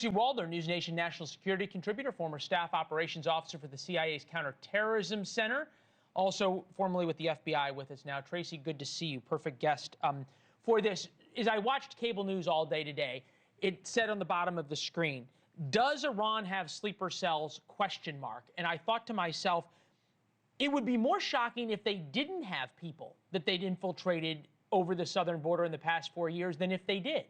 Tracy Walder, NewsNation national security contributor, former staff operations officer for the CIA's Counterterrorism Center, also formerly with the FBI with us now. Tracy, good to see you. Perfect guest for this. As I watched cable news all day today, it said on the bottom of the screen, does Iran have sleeper cells, ? And I thought to myself, it would be more shocking if they didn't have people that they'd infiltrated over the southern border in the past 4 years than if they did.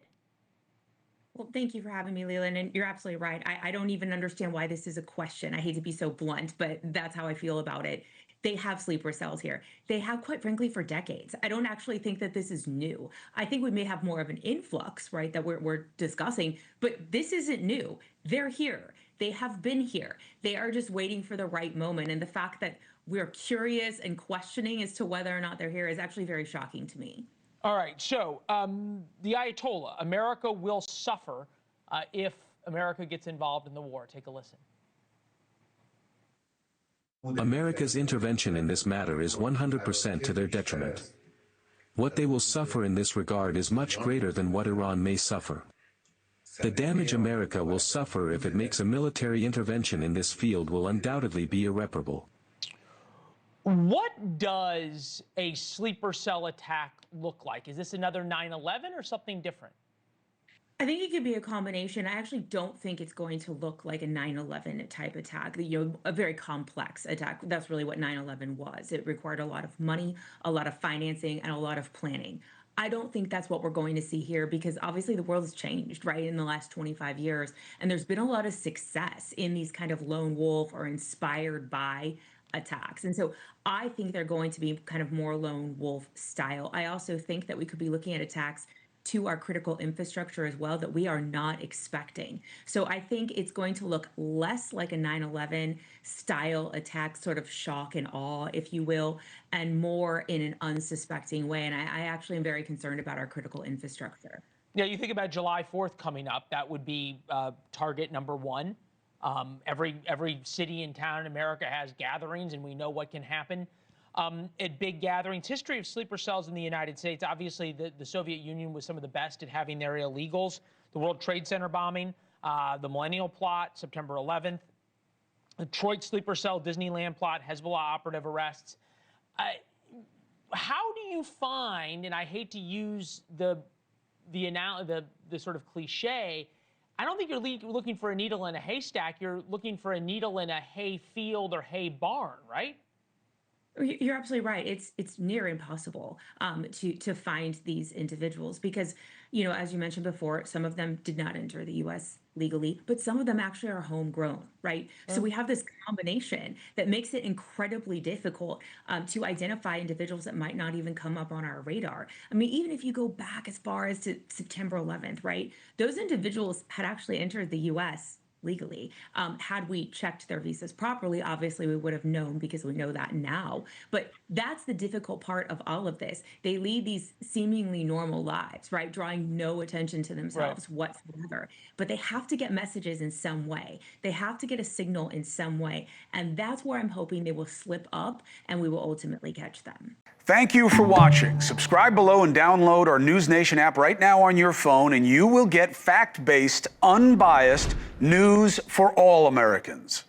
Well, thank you for having me, Leland. And you're absolutely right. I don't even understand why this is a question. I hate to be so blunt, but that's how I feel about it. They have sleeper cells here. They have, quite frankly, for decades. I don't actually think that this is new. I think we may have more of an influx, right, that we're discussing, but this isn't new. They're here. They have been here. They are just waiting for the right moment. And the fact that we're curious and questioning as to whether or not they're here is actually very shocking to me. All right, so the Ayatollah, America will suffer if America gets involved in the war. Take a listen. America's intervention in this matter is 100% to their detriment. What they will suffer in this regard is much greater than what Iran may suffer. The damage America will suffer if it makes a military intervention in this field will undoubtedly be irreparable. What does a sleeper cell attack look like? Is this another 9/11 or something different? I think it could be a combination. I actually don't think it's going to look like a 9/11 type attack, a very complex attack. That's really what 9/11 was. It required a lot of money, a lot of financing, and a lot of planning. I don't think that's what we're going to see here because obviously the world has changed, right, in the last 25 years. And there's been a lot of success in these kind of lone wolf or inspired by attacks. And so I think they're going to be kind of more lone wolf style. I also think that we could be looking at attacks to our critical infrastructure as well that we are not expecting. So I think it's going to look less like a 9/11 style attack, sort of shock and awe, if you will, and more in an unsuspecting way. And I actually am very concerned about our critical infrastructure. Yeah, you think about July 4th coming up, that would be target number one. Every city and town in America has gatherings, and we know what can happen at big gatherings. History of sleeper cells in the United States. Obviously, the Soviet Union was some of the best at having their illegals. The World Trade Center bombing, the Millennial Plot, September 11th, the Detroit sleeper cell, Disneyland plot, Hezbollah operative arrests. How do you find, and I hate to use the sort of cliche, I don't think you're looking for a needle in a haystack. You're looking for a needle in a hay field or hay barn, right? You're absolutely right. It's near impossible to find these individuals because, as you mentioned before, some of them did not enter the U.S. legally, but some of them actually are homegrown, right? So we have this combination that makes it incredibly difficult to identify individuals that might not even come up on our radar. I mean, even if you go back as far as to September 11th, right? Those individuals had actually entered the U.S. legally. Had we checked their visas properly, obviously we would have known because we know that now. But that's the difficult part of all of this. They lead these seemingly normal lives, right? Drawing no attention to themselves whatsoever. But they have to get messages in some way. They have to get a signal in some way. And that's where I'm hoping they will slip up and we will ultimately catch them. Thank you for watching. Subscribe below and download our NewsNation app right now on your phone, and you will get fact-based, unbiased news for all Americans.